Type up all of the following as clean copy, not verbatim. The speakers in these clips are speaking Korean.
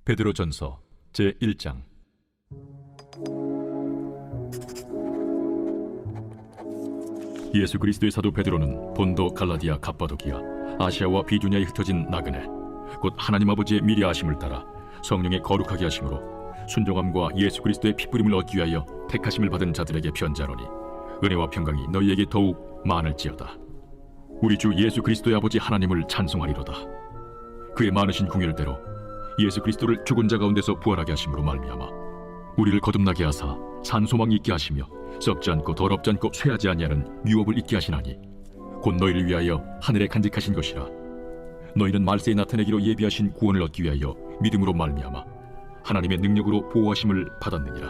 베드로전서 제1장. 예수 그리스도의 사도 베드로는 본도, 갈라디아, 갑바도기아, 아시아와 비두냐에 흩어진 나그네, 곧 하나님 아버지의 미리 아심을 따라 성령의 거룩하게 하심으로 순종함과 예수 그리스도의 피부림을 얻기 위하여 택하심을 받은 자들에게 편지하노니, 은혜와 평강이 너희에게 더욱 많을지어다. 우리 주 예수 그리스도의 아버지 하나님을 찬송하리로다. 그의 많으신 궁율대로 예수 그리스도를 죽은 자 가운데서 부활하게 하심으로 말미암아 우리를 거듭나게 하사 산소망이 있게 하시며 썩지 않고 더럽지 않고 쇠하지 아니하는 유업을 있게 하시나니, 곧 너희를 위하여 하늘에 간직하신 것이라. 너희는 말세에 나타내기로 예비하신 구원을 얻기 위하여 믿음으로 말미암아 하나님의 능력으로 보호하심을 받았느니라.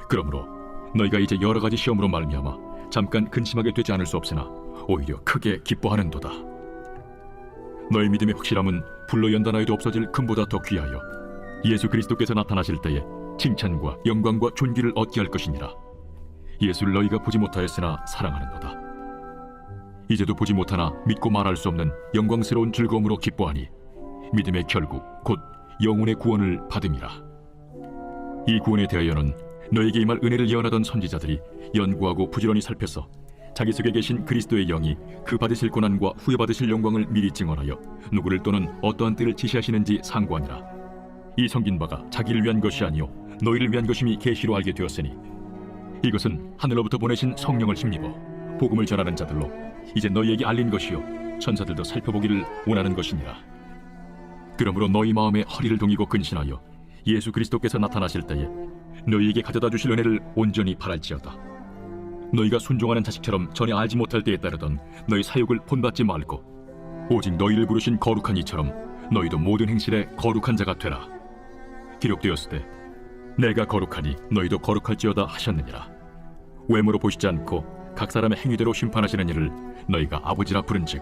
그러므로 너희가 이제 여러 가지 시험으로 말미암아 잠깐 근심하게 되지 않을 수 없으나 오히려 크게 기뻐하는도다. 너희 믿음의 확실함은 불로 연단하여도 없어질 금보다 더 귀하여 예수 그리스도께서 나타나실 때에 칭찬과 영광과 존귀를 얻게 할 것이니라. 예수를 너희가 보지 못하였으나 사랑하는도다. 이제도 보지 못하나 믿고 말할 수 없는 영광스러운 즐거움으로 기뻐하니 믿음의 결국 곧 영혼의 구원을 받음이라. 이 구원에 대하여는 너에게 임할 은혜를 예언하던 선지자들이 연구하고 부지런히 살펴서 자기 속에 계신 그리스도의 영이 그 받으실 고난과 후에 받으실 영광을 미리 증언하여 누구를 또는 어떠한 때를 지시하시는지 상고하니라. 이 성긴 바가 자기를 위한 것이 아니요 너희를 위한 것임이 계시로 알게 되었으니, 이것은 하늘로부터 보내신 성령을 힘입어 복음을 전하는 자들로 이제 너희에게 알린 것이요 천사들도 살펴보기를 원하는 것이니라. 그러므로 너희 마음에 허리를 동이고 근신하여 예수 그리스도께서 나타나실 때에 너희에게 가져다 주실 은혜를 온전히 바랄지어다. 너희가 순종하는 자식처럼 전에 알지 못할 때에 따르던 너희 사욕을 본받지 말고 오직 너희를 부르신 거룩한 이처럼 너희도 모든 행실에 거룩한 자가 되라. 기록되었으되 내가 거룩하니 너희도 거룩할지어다 하셨느니라. 외모로 보시지 않고 각 사람의 행위대로 심판하시는 이를 너희가 아버지라 부른즉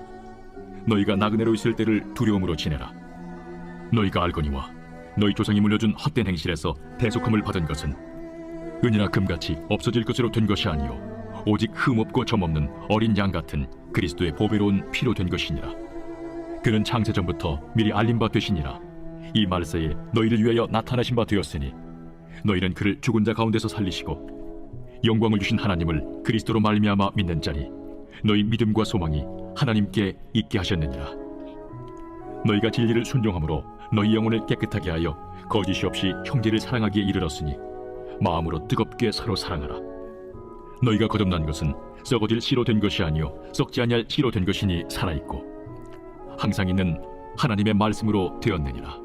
너희가 나그네로 있을 때를 두려움으로 지내라. 너희가 알거니와 너희 조상이 물려준 헛된 행실에서 대속함을 받은 것은 은이나 금같이 없어질 것으로 된 것이 아니요 오직 흠없고 점없는 어린 양 같은 그리스도의 보배로운 피로 된 것이니라. 그는 창세 전부터 미리 알린 바 되시니라. 이 말세에 너희를 위하여 나타나신 바 되었으니 너희는 그를 죽은 자 가운데서 살리시고 영광을 주신 하나님을 그리스도로 말미암아 믿는 자니 너희 믿음과 소망이 하나님께 있게 하셨느니라. 너희가 진리를 순종함으로 너희 영혼을 깨끗하게 하여 거짓이 없이 형제를 사랑하기에 이르렀으니 마음으로 뜨겁게 서로 사랑하라. 너희가 거듭난 것은 썩어질 씨로 된 것이 아니요 썩지 아니할 씨로 된 것이니 살아있고 항상 있는 하나님의 말씀으로 되었느니라.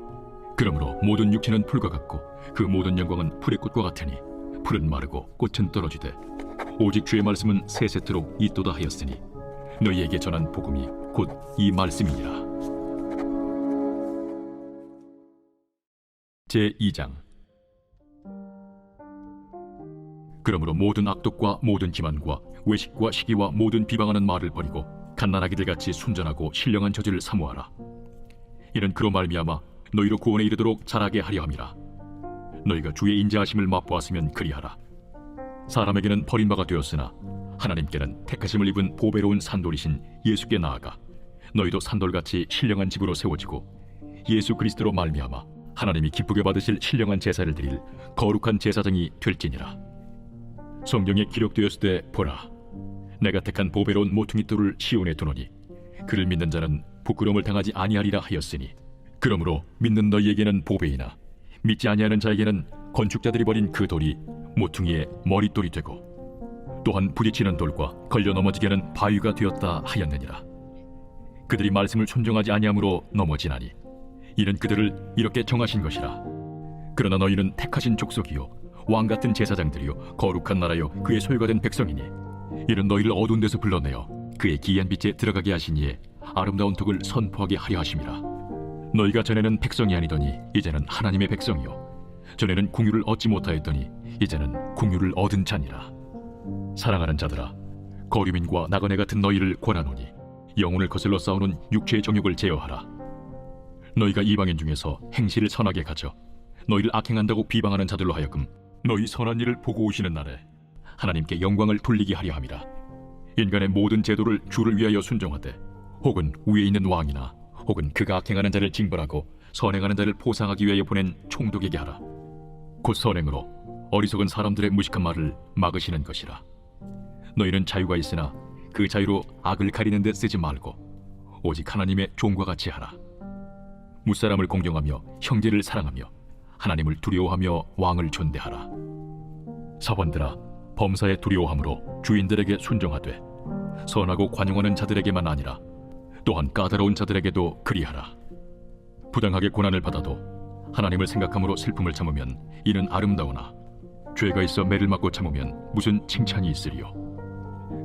그러므로 모든 육체는 풀과 같고 그 모든 영광은 풀의 꽃과 같으니 풀은 마르고 꽃은 떨어지되 오직 주의 말씀은 세세토록 있도다 하였으니 너희에게 전한 복음이 곧 이 말씀이니라. 제2장. 그러므로 모든 악독과 모든 기만과 외식과 시기와 모든 비방하는 말을 버리고 갓난아기들 같이 순전하고 신령한 저지를 사모하라. 이는 그로 말미암아 너희로 구원에 이르도록 자라게 하려 함이라. 너희가 주의 인자하심을 맛보았으면 그리하라. 사람에게는 버린 바가 되었으나 하나님께는 택하심을 입은 보배로운 산돌이신 예수께 나아가 너희도 산돌같이 신령한 집으로 세워지고 예수 그리스도로 말미암아 하나님이 기쁘게 받으실 신령한 제사를 드릴 거룩한 제사장이 될지니라. 성경에 기록되었으되 보라, 내가 택한 보배로운 모퉁이 돌을 시온에 두노니 그를 믿는 자는 부끄러움을 당하지 아니하리라 하였으니, 그러므로 믿는 너희에게는 보배이나 믿지 아니하는 자에게는 건축자들이 버린 그 돌이 모퉁이의 머릿돌이 되고 또한 부딪히는 돌과 걸려 넘어지게 하는 바위가 되었다 하였느니라. 그들이 말씀을 순종하지 아니함으로 넘어지나니 이는 그들을 이렇게 정하신 것이라. 그러나 너희는 택하신 족속이요 왕같은 제사장들이요 거룩한 나라요 그의 소유가 된 백성이니 이는 너희를 어두운 데서 불러내어 그의 기이한 빛에 들어가게 하신 이에 아름다운 덕을 선포하게 하려 하심이라. 너희가 전에는 백성이 아니더니 이제는 하나님의 백성이요 전에는 궁유를 얻지 못하였더니 이제는 궁유를 얻은 자니라. 사랑하는 자들아, 거류민과 나그네 같은 너희를 권하노니 영혼을 거슬러 싸우는 육체의 정욕을 제어하라. 너희가 이방인 중에서 행실을 선하게 가져 너희를 악행한다고 비방하는 자들로 하여금 너희 선한 일을 보고 오시는 날에 하나님께 영광을 돌리게 하려 함이라. 인간의 모든 제도를 주를 위하여 순종하되 혹은 위에 있는 왕이나 혹은 그가 악행하는 자를 징벌하고 선행하는 자를 포상하기 위하여 보낸 총독에게 하라. 곧 선행으로 어리석은 사람들의 무식한 말을 막으시는 것이라. 너희는 자유가 있으나 그 자유로 악을 가리는 데 쓰지 말고 오직 하나님의 종과 같이 하라. 무사람을 공경하며 형제를 사랑하며 하나님을 두려워하며 왕을 존대하라. 사원들아, 범사에 두려워함으로 주인들에게 순종하되 선하고 관용하는 자들에게만 아니라 또한 까다로운 자들에게도 그리하라. 부당하게 고난을 받아도 하나님을 생각함으로 슬픔을 참으면 이는 아름다우나 죄가 있어 매를 맞고 참으면 무슨 칭찬이 있으리요.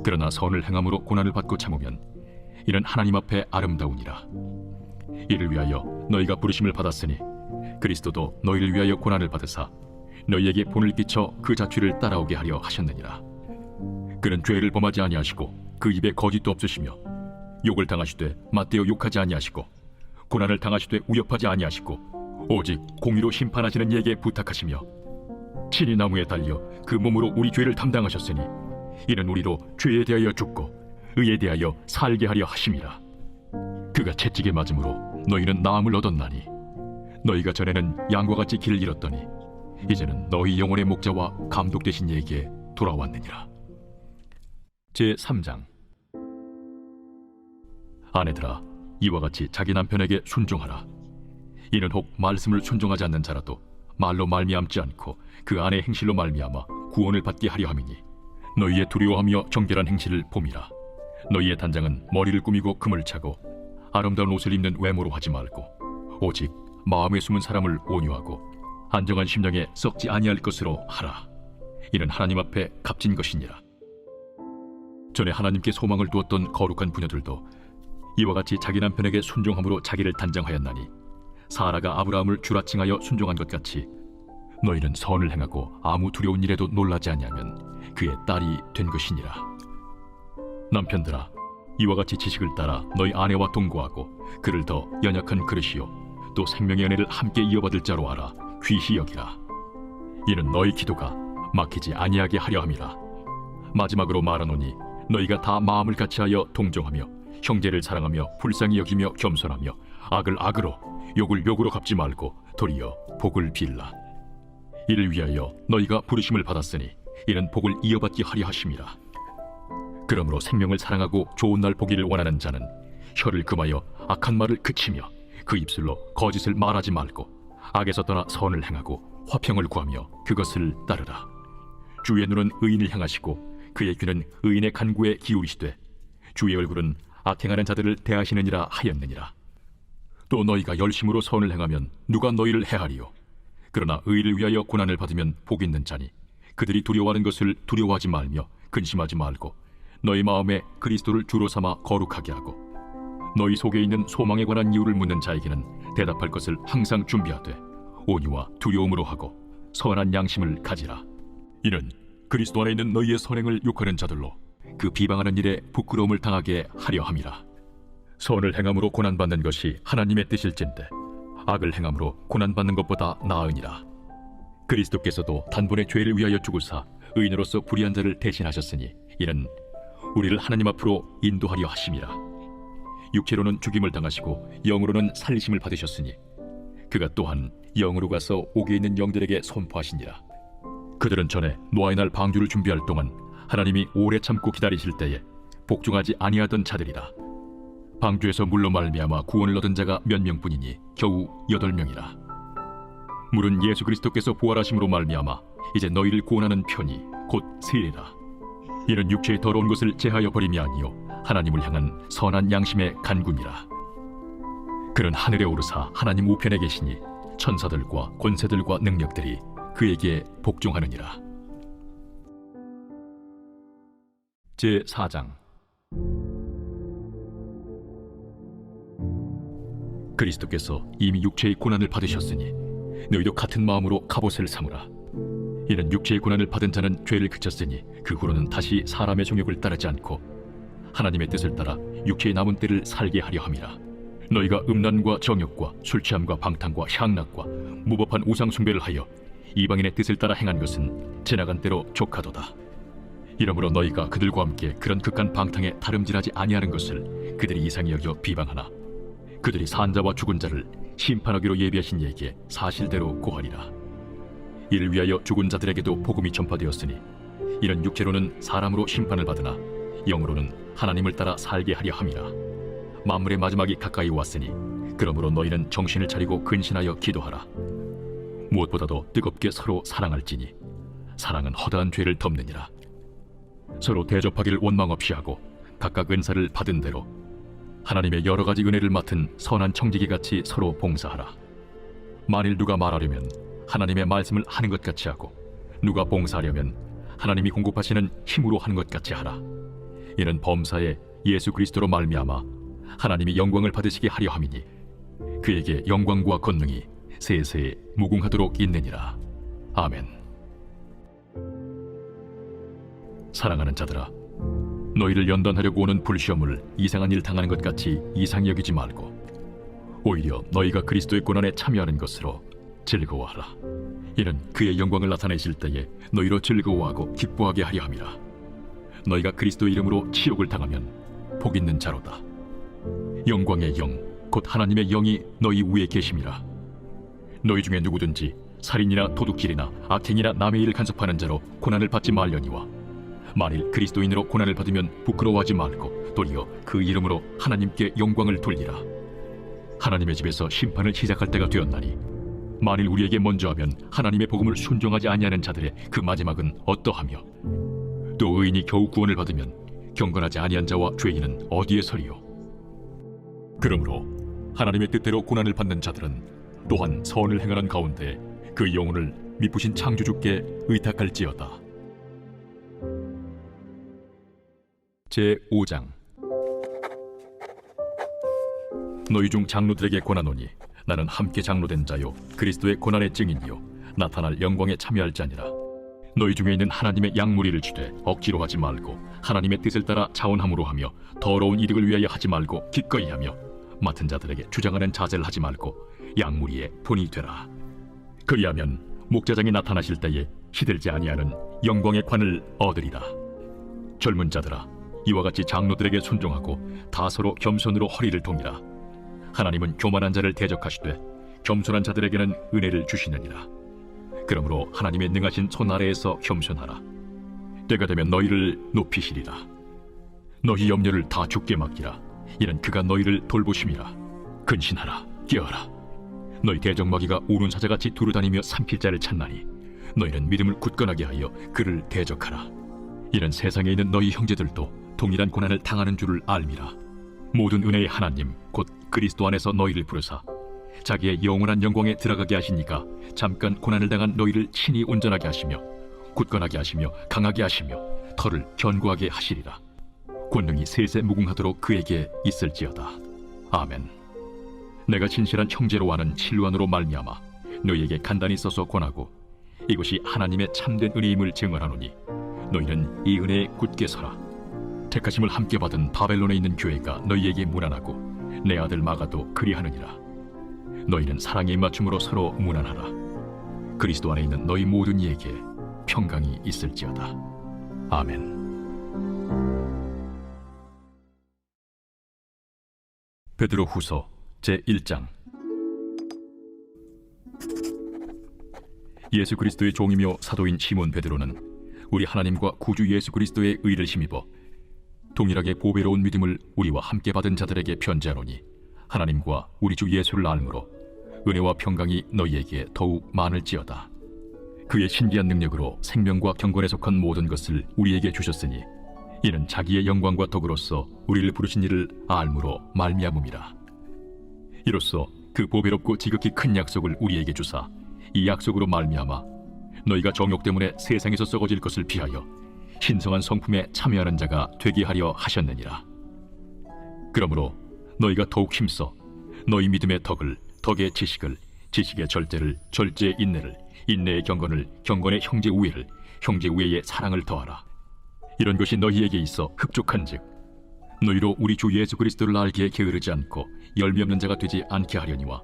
그러나 선을 행함으로 고난을 받고 참으면 이는 하나님 앞에 아름다우니라. 이를 위하여 너희가 부르심을 받았으니 그리스도도 너희를 위하여 고난을 받으사 너희에게 본을 끼쳐 그 자취를 따라오게 하려 하셨느니라. 그는 죄를 범하지 아니하시고 그 입에 거짓도 없으시며 욕을 당하시되 맞대어 욕하지 아니하시고 고난을 당하시되 위협하지 아니하시고 오직 공의로 심판하시는 이에게 부탁하시며 친히 나무에 달려 그 몸으로 우리 죄를 담당하셨으니 이는 우리로 죄에 대하여 죽고 의에 대하여 살게 하려 하심이라. 그가 채찍에 맞음으로 너희는 나음을 얻었나니 너희가 전에는 양과 같이 길을 잃었더니 이제는 너희 영혼의 목자와 감독 되신 이에게 돌아왔느니라. 제3장. 아내들아, 이와 같이 자기 남편에게 순종하라. 이는 혹 말씀을 순종하지 않는 자라도 말로 말미암지 않고 그 아내의 행실로 말미암아 구원을 받게 하려 함이니 너희의 두려워하며 정결한 행실을 봄이라. 너희의 단장은 머리를 꾸미고 금을 차고 아름다운 옷을 입는 외모로 하지 말고 오직 마음에 숨은 사람을 온유하고 안정한 심령에 썩지 아니할 것으로 하라. 이는 하나님 앞에 값진 것이니라. 전에 하나님께 소망을 두었던 거룩한 부녀들도 이와 같이 자기 남편에게 순종함으로 자기를 단장하였나니 사라가 아브라함을 주라칭하여 순종한 것 같이 너희는 선을 행하고 아무 두려운 일에도 놀라지 아니하면 그의 딸이 된 것이니라. 남편들아, 이와 같이 지식을 따라 너희 아내와 동거하고 그를 더 연약한 그릇이요 또 생명의 은혜를 함께 이어받을 자로 알아 귀히 여기라. 이는 너희 기도가 막히지 아니하게 하려 함이라. 마지막으로 말하노니 너희가 다 마음을 같이하여 동정하며 형제를 사랑하며 불쌍히 여기며 겸손하며 악을 악으로 욕을 욕으로 갚지 말고 도리어 복을 빌라. 이를 위하여 너희가 부르심을 받았으니 이는 복을 이어받게 하려 하심이라. 그러므로 생명을 사랑하고 좋은 날 보기를 원하는 자는 혀를 금하여 악한 말을 그치며 그 입술로 거짓을 말하지 말고 악에서 떠나 선을 행하고 화평을 구하며 그것을 따르라. 주의 눈은 의인을 향하시고 그의 귀는 의인의 간구에 기울이시되 주의 얼굴은 악행하는 자들을 대하시느니라 하였느니라. 또 너희가 열심으로 선을 행하면 누가 너희를 해하리요. 그러나 의를 위하여 고난을 받으면 복 있는 자니 그들이 두려워하는 것을 두려워하지 말며 근심하지 말고 너희 마음에 그리스도를 주로 삼아 거룩하게 하고 너희 속에 있는 소망에 관한 이유를 묻는 자에게는 대답할 것을 항상 준비하되 온유와 두려움으로 하고 선한 양심을 가지라. 이는 그리스도 안에 있는 너희의 선행을 욕하는 자들로 그 비방하는 일에 부끄러움을 당하게 하려 함이라. 선을 행함으로 고난받는 것이 하나님의 뜻일진데 악을 행함으로 고난받는 것보다 나으니라. 그리스도께서도 단번에 죄를 위하여 죽으사 의인으로서 불의한 자를 대신하셨으니 이는 우리를 하나님 앞으로 인도하려 하심이라. 육체로는 죽임을 당하시고 영으로는 살리심을 받으셨으니 그가 또한 영으로 가서 옥에 있는 영들에게 선포하시니라. 그들은 전에 노아의 날 방주를 준비할 동안 하나님이 오래 참고 기다리실 때에 복종하지 아니하던 자들이라. 방주에서 물로 말미암아 구원을 얻은 자가 몇 명뿐이니 겨우 8명이라. 물은 예수 그리스도께서 부활하심으로 말미암아 이제 너희를 구원하는 편이 곧 세례라. 이는 육체의 더러운 것을 제하여 버림이 아니요 하나님을 향한 선한 양심의 간구니라. 그는 하늘에 오르사 하나님 우편에 계시니 천사들과 권세들과 능력들이 그에게 복종하느니라. 제4장. 그리스도께서 이미 육체의 고난을 받으셨으니 너희도 같은 마음으로 갑옷을 삼으라. 이는 육체의 고난을 받은 자는 죄를 그쳤으니 그 후로는 다시 사람의 정욕을 따르지 않고 하나님의 뜻을 따라 육체의 남은 때를 살게 하려 함이라. 너희가 음란과 정욕과 술취함과 방탕과 향락과 무법한 우상 숭배를 하여 이방인의 뜻을 따라 행한 것은 지나간 때로 족하도다. 이러므로 너희가 그들과 함께 그런 극한 방탕에 다름질하지 아니하는 것을 그들이 이상히 여겨 비방하나 그들이 산 자와 죽은 자를 심판하기로 예비하신 이에게 사실대로 고하리라. 이를 위하여 죽은 자들에게도 복음이 전파되었으니 이는 육체로는 사람으로 심판을 받으나 영으로는 하나님을 따라 살게 하려 함이라. 만물의 마지막이 가까이 왔으니 그러므로 너희는 정신을 차리고 근신하여 기도하라. 무엇보다도 뜨겁게 서로 사랑할지니 사랑은 허다한 죄를 덮느니라. 서로 대접하기를 원망 없이 하고 각각 은사를 받은 대로 하나님의 여러 가지 은혜를 맡은 선한 청지기같이 서로 봉사하라. 만일 누가 말하려면 하나님의 말씀을 하는 것 같이 하고 누가 봉사하려면 하나님이 공급하시는 힘으로 하는 것 같이 하라. 이는 범사에 예수 그리스도로 말미암아 하나님이 영광을 받으시게 하려 함이니 그에게 영광과 권능이 세세에 무궁하도록 있느니라. 아멘. 사랑하는 자들아, 너희를 연단하려고 오는 불시험을 이상한 일 당하는 것 같이 이상히 여기지 말고 오히려 너희가 그리스도의 고난에 참여하는 것으로 즐거워하라. 이는 그의 영광을 나타내실 때에 너희로 즐거워하고 기뻐하게 하려 함이라. 너희가 그리스도의 이름으로 치욕을 당하면 복 있는 자로다. 영광의 영 곧 하나님의 영이 너희 위에 계심이라. 너희 중에 누구든지 살인이나 도둑질이나 악행이나 남의 일을 간섭하는 자로 고난을 받지 말려니와 만일 그리스도인으로 고난을 받으면 부끄러워하지 말고 도리어 그 이름으로 하나님께 영광을 돌리라. 하나님의 집에서 심판을 시작할 때가 되었나니 만일 우리에게 먼저 하면 하나님의 복음을 순종하지 아니하는 자들의 그 마지막은 어떠하며 또 의인이 겨우 구원을 받으면 경건하지 아니한 자와 죄인은 어디에 서리요. 그러므로 하나님의 뜻대로 고난을 받는 자들은 또한 선을 행하는 가운데 그 영혼을 미쁘신 창조주께 의탁할지어다. 제5장. 너희 중 장로들에게 권하노니 나는 함께 장로된 자요 그리스도의 고난의 증인이요 나타날 영광에 참여할 자니라. 너희 중에 있는 하나님의 양무리를 주되 억지로 하지 말고 하나님의 뜻을 따라 자원함으로 하며 더러운 이득을 위하여 하지 말고 기꺼이 하며 맡은 자들에게 주장하는 자제를 하지 말고 양무리의 본이 되라. 그리하면 목자장이 나타나실 때에 시들지 아니하는 영광의 관을 얻으리라. 젊은 자들아, 이와 같이 장로들에게 순종하고 다 서로 겸손으로 허리를 동이라. 하나님은 교만한 자를 대적하시되 겸손한 자들에게는 은혜를 주시느니라. 그러므로 하나님의 능하신 손 아래에서 겸손하라. 때가 되면 너희를 높이시리라. 너희 염려를 다 주께 맡기라. 이는 그가 너희를 돌보심이라. 근신하라, 깨어라. 너희 대적마귀가 우는 사자같이 두루다니며 삼킬 자를 찾나니 너희는 믿음을 굳건하게 하여 그를 대적하라. 이는 세상에 있는 너희 형제들도 동일한 고난을 당하는 줄을 알미라. 모든 은혜의 하나님 곧 그리스도 안에서 너희를 부르사 자기의 영원한 영광에 들어가게 하시니까 잠깐 고난을 당한 너희를 친히 온전하게 하시며 굳건하게 하시며 강하게 하시며 털을 견고하게 하시리라. 권능이 세세 무궁하도록 그에게 있을지어다. 아멘. 내가 진실한 형제로 아는 실루안으로 말미암아 너희에게 간단히 써서 권하고 이것이 하나님의 참된 은혜임을 증언하노니 너희는 이 은혜에 굳게 서라. 택하심을 함께 받은 바벨론에 있는 교회가 너희에게 문안하고 내 아들 마가도 그리하느니라. 너희는 사랑의 입맞춤으로 서로 문안하라. 그리스도 안에 있는 너희 모든 이에게 평강이 있을지어다. 아멘. 베드로 후서 제1장. 예수 그리스도의 종이며 사도인 시몬 베드로는 우리 하나님과 구주 예수 그리스도의 의를 힘입어 동일하게 보배로운 믿음을 우리와 함께 받은 자들에게 편지하노니 하나님과 우리 주 예수를 알므로 은혜와 평강이 너희에게 더욱 많을지어다. 그의 신기한 능력으로 생명과 경건에 속한 모든 것을 우리에게 주셨으니 이는 자기의 영광과 덕으로서 우리를 부르신 이를 알므로 말미암음이라. 이로써 그 보배롭고 지극히 큰 약속을 우리에게 주사 이 약속으로 말미암아 너희가 정욕 때문에 세상에서 썩어질 것을 피하여 신성한 성품에 참여하는 자가 되게 하려 하셨느니라. 그러므로 너희가 더욱 힘써 너희 믿음의 덕을 덕의 지식을 지식의 절제를 절제의 인내를 인내의 경건을 경건의 형제 우애를 형제 우애의 사랑을 더하라. 이런 것이 너희에게 있어 흡족한즉 너희로 우리 주 예수 그리스도를 알기에 게으르지 않고 열미 없는 자가 되지 않게 하려니와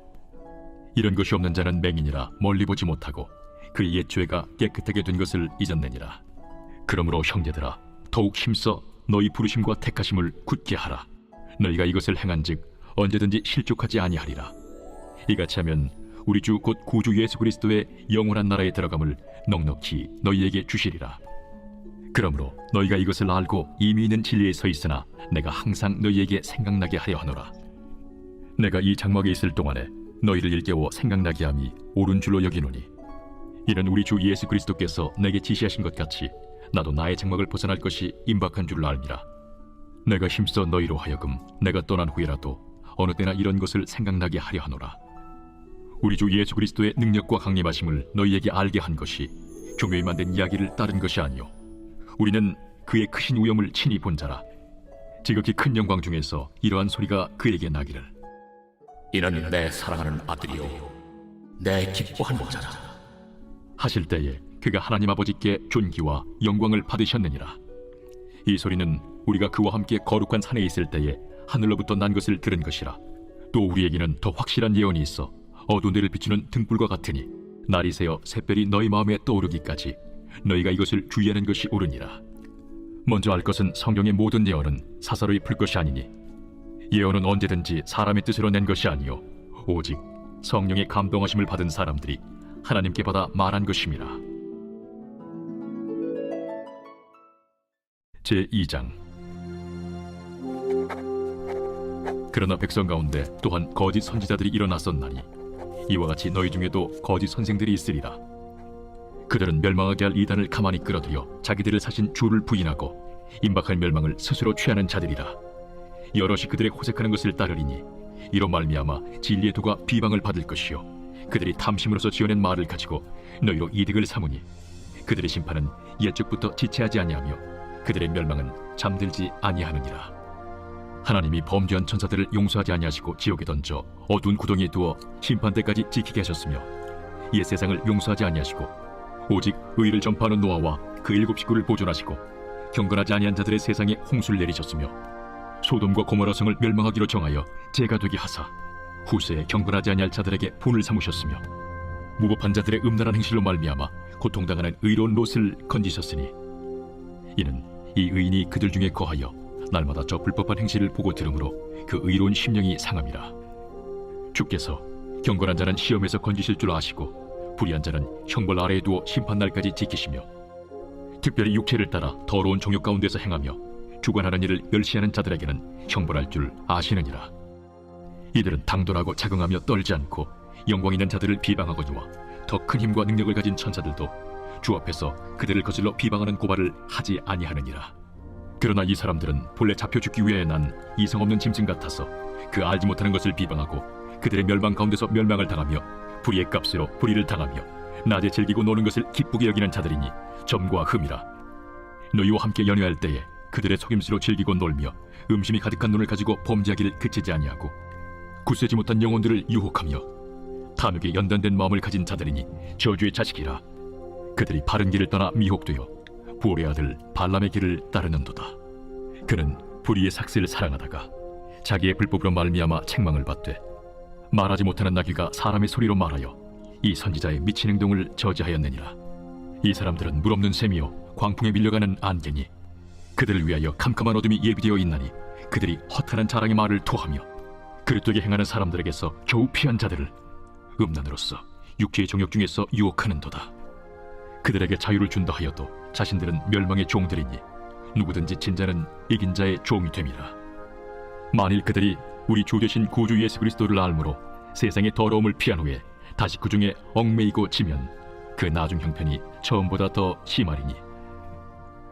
이런 것이 없는 자는 맹인이라 멀리 보지 못하고 그의 옛 죄가 깨끗하게 된 것을 잊었느니라. 그러므로 형제들아 더욱 힘써 너희 부르심과 택하심을 굳게 하라. 너희가 이것을 행한즉 언제든지 실족하지 아니하리라. 이같이 하면 우리 주 곧 구주 예수 그리스도의 영원한 나라에 들어감을 넉넉히 너희에게 주시리라. 그러므로 너희가 이것을 알고 이미 있는 진리에 서 있으나 내가 항상 너희에게 생각나게 하려 하노라. 내가 이 장막에 있을 동안에 너희를 일깨워 생각나게 함이 옳은 줄로 여기노니, 이는 우리 주 예수 그리스도께서 내게 지시하신 것 같이 나도 나의 장막을 벗어날 것이 임박한 줄로 알미라. 내가 힘써 너희로 하여금 내가 떠난 후에라도 어느 때나 이런 것을 생각나게 하려 하노라. 우리 주 예수 그리스도의 능력과 강림하심을 너희에게 알게 한 것이 교묘히만 된 이야기를 따른 것이 아니요, 우리는 그의 크신 위엄을 친히 본 자라. 지극히 큰 영광 중에서 이러한 소리가 그에게 나기를, 이는 내 사랑하는 아들이요 내 기뻐하는 자라 하실 때에 그가 하나님 아버지께 존귀와 영광을 받으셨느니라. 이 소리는 우리가 그와 함께 거룩한 산에 있을 때에 하늘로부터 난 것을 들은 것이라. 또 우리에게는 더 확실한 예언이 있어 어두운 데를 비추는 등불과 같으니 날이 새어 샛별이 너희 마음에 떠오르기까지 너희가 이것을 주의하는 것이 옳으니라. 먼저 알 것은 성경의 모든 예언은 사사로이 풀 것이 아니니, 예언은 언제든지 사람의 뜻으로 낸 것이 아니요 오직 성령의 감동하심을 받은 사람들이 하나님께 받아 말한 것임이라. 제2장. 그러나 백성 가운데 또한 거짓 선지자들이 일어났었나니 이와 같이 너희 중에도 거짓 선생들이 있으리라. 그들은 멸망하게 할 이단을 가만히 끌어들여 자기들을 사신 주를 부인하고 임박할 멸망을 스스로 취하는 자들이라. 여럿이 그들의 호색하는 것을 따르리니 이로 말미암아 진리의 도가 비방을 받을 것이요 그들이 탐심으로서 지어낸 말을 가지고 너희로 이득을 삼으니 그들의 심판은 옛적부터 지체하지 아니하며 그들의 멸망은 잠들지 아니하느니라. 하나님이 범죄한 천사들을 용서하지 아니하시고 지옥에 던져 어두운 구덩이에 두어 심판때까지 지키게 하셨으며 옛 세상을 용서하지 아니하시고 오직 의를 전파하는 노아와 그 7 식구를 보존하시고 경건하지 아니한 자들의 세상에 홍수를 내리셨으며 소돔과 고모라 성을 멸망하기로 정하여 재가 되게 하사 후세에 경건하지 아니할 자들에게 분을 삼으셨으며 무법한 자들의 음란한 행실로 말미암아 고통당하는 의로운 롯을 건지셨으니, 이는 이 의인이 그들 중에 거하여 날마다 저 불법한 행실을 보고 들으므로 그 의로운 심령이 상함이라. 주께서 경건한 자는 시험에서 건지실 줄 아시고 불의한 자는 형벌 아래에 두어 심판날까지 지키시며 특별히 육체를 따라 더러운 정욕 가운데서 행하며 주관하는 일을 멸시하는 자들에게는 형벌할 줄 아시느니라. 이들은 당돌하고 자긍하며 떨지 않고 영광 있는 자들을 비방하거니와 더 큰 힘과 능력을 가진 천사들도 주 앞에서 그들을 거슬러 비방하는 고발을 하지 아니하느니라. 그러나 이 사람들은 본래 잡혀 죽기 위해 난 이성 없는 짐승 같아서 그 알지 못하는 것을 비방하고 그들의 멸망 가운데서 멸망을 당하며 불의의 값으로 불의를 당하며 낮에 즐기고 노는 것을 기쁘게 여기는 자들이니 점과 흠이라. 너희와 함께 연회할 때에 그들의 속임수로 즐기고 놀며 음심이 가득한 눈을 가지고 범죄하기를 그치지 아니하고 굳세지 못한 영혼들을 유혹하며 탐욕에 연단된 마음을 가진 자들이니 저주의 자식이라. 그들이 바른 길을 떠나 미혹되어 부올의 아들 발람의 길을 따르는도다. 그는 불의의 삭슬을 사랑하다가 자기의 불법으로 말미암아 책망을 받되 말하지 못하는 나귀가 사람의 소리로 말하여 이 선지자의 미친 행동을 저지하였느니라. 이 사람들은 물없는 샘이요 광풍에 밀려가는 안개니 그들을 위하여 캄캄한 어둠이 예비되어 있나니 그들이 허탄한 자랑의 말을 토하며 그릇되게 행하는 사람들에게서 겨우 피한 자들을 음란으로서 육체의 정욕 중에서 유혹하는도다. 그들에게 자유를 준다 하여도 자신들은 멸망의 종들이니 누구든지 진 자는 이긴 자의 종이 됨이라. 만일 그들이 우리 주 되신 구주 예수 그리스도를 알므로 세상의 더러움을 피한 후에 다시 그 중에 얽매이고 지면 그 나중 형편이 처음보다 더 심하리니,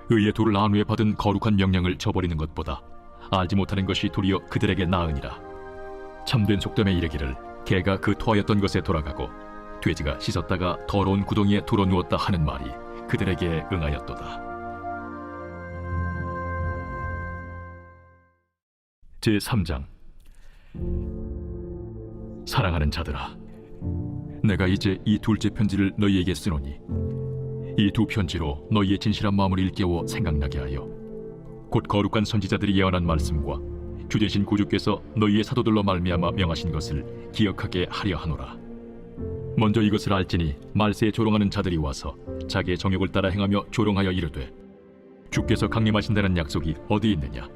의의 도를 안 후에 받은 거룩한 명령을 저버리는 것보다 알지 못하는 것이 도리어 그들에게 나으니라. 참된 속담에 이르기를 개가 그 토하였던 것에 돌아가고 돼지가 씻었다가 더러운 구덩이에 돌아누웠다 하는 말이 그들에게 응하였도다. 제3장. 사랑하는 자들아, 내가 이제 이 둘째 편지를 너희에게 쓰노니 이 두 편지로 너희의 진실한 마음을 일깨워 생각나게 하여 곧 거룩한 선지자들이 예언한 말씀과 주되신 구주께서 너희의 사도들로 말미암아 명하신 것을 기억하게 하려 하노라. 먼저 이것을 알지니 말세에 조롱하는 자들이 와서 자기의 정욕을 따라 행하며 조롱하여 이르되 주께서 강림하신다는 약속이 어디 있느냐?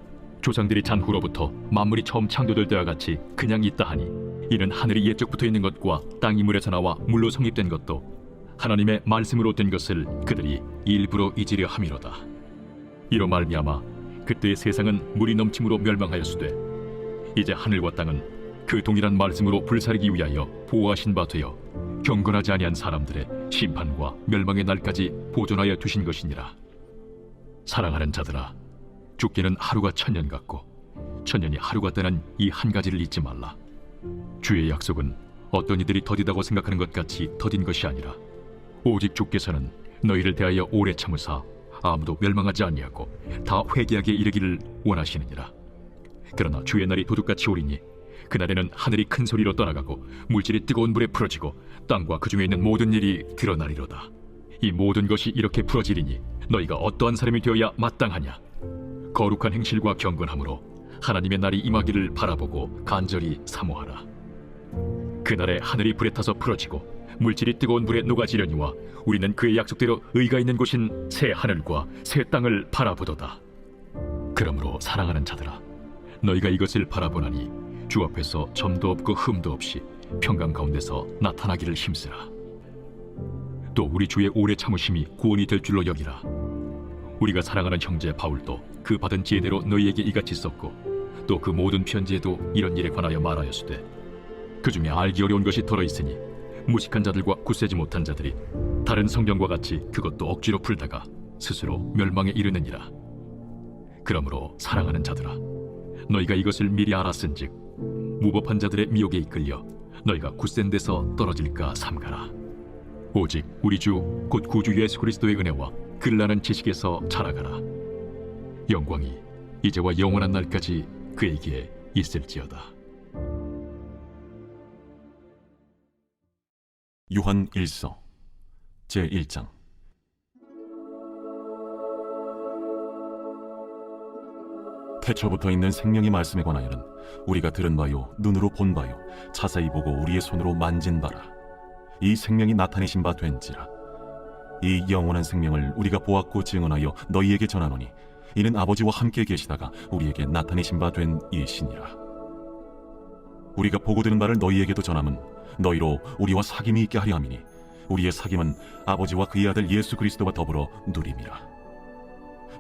조상들이 잔 후로부터 만물이 처음 창조될 때와 같이 그냥 있다 하니 이는 하늘이 옛적부터 있는 것과 땅이 물에서 나와 물로 성립된 것도 하나님의 말씀으로 된 것을 그들이 일부러 잊으려 함이로다. 이로 말미암아 그때의 세상은 물이 넘침으로 멸망하였으되 이제 하늘과 땅은 그 동일한 말씀으로 불사르기 위하여 보호하신 바 되어 경건하지 아니한 사람들의 심판과 멸망의 날까지 보존하여 두신 것이니라. 사랑하는 자들아, 죽기는 하루가 천년 같고 천년이 하루 같다는 이 한 가지를 잊지 말라. 주의 약속은 어떤 이들이 더디다고 생각하는 것 같이 더딘 것이 아니라 오직 주께서는 너희를 대하여 오래 참으사 아무도 멸망하지 아니하고 다 회개하게 이르기를 원하시느니라. 그러나 주의 날이 도둑같이 오리니 그날에는 하늘이 큰 소리로 떠나가고 물질이 뜨거운 불에 풀어지고 땅과 그 중에 있는 모든 일이 드러나리로다. 이 모든 것이 이렇게 풀어지리니 너희가 어떠한 사람이 되어야 마땅하냐? 거룩한 행실과 경건함으로 하나님의 날이 임하기를 바라보고 간절히 사모하라. 그날에 하늘이 불에 타서 풀어지고 물질이 뜨거운 불에 녹아지려니와 우리는 그의 약속대로 의가 있는 곳인 새 하늘과 새 땅을 바라보도다. 그러므로 사랑하는 자들아, 너희가 이것을 바라보나니 주 앞에서 점도 없고 흠도 없이 평강 가운데서 나타나기를 힘쓰라. 또 우리 주의 오래 참으심이 구원이 될 줄로 여기라. 우리가 사랑하는 형제 바울도 그 받은 지혜대로 너희에게 이같이 썼고 또 그 모든 편지에도 이런 일에 관하여 말하였으되 그 중에 알기 어려운 것이 들어있으니 무식한 자들과 굳세지 못한 자들이 다른 성경과 같이 그것도 억지로 풀다가 스스로 멸망에 이르느니라. 그러므로 사랑하는 자들아, 너희가 이것을 미리 알았은즉 무법한 자들의 미혹에 이끌려 너희가 굳센 데서 떨어질까 삼가라. 오직 우리 주 곧 구주 예수 그리스도의 은혜와 그를 아는 지식에서 자라가라. 영광이 이제와 영원한 날까지 그에게 있을지어다. 요한 1서 제1장. 태초부터 있는 생명의 말씀에 관하여는 우리가 들은 바요 눈으로 본 바요 자세히 보고 우리의 손으로 만진 바라. 이 생명이 나타내신 바 된지라. 이 영원한 생명을 우리가 보았고 증언하여 너희에게 전하노니 이는 아버지와 함께 계시다가 우리에게 나타내신 바 된 이시니라. 우리가 보고 들은 바를 너희에게도 전함은 너희로 우리와 사귐이 있게 하려 함이니 우리의 사귐은 아버지와 그의 아들 예수 그리스도와 더불어 누림이라.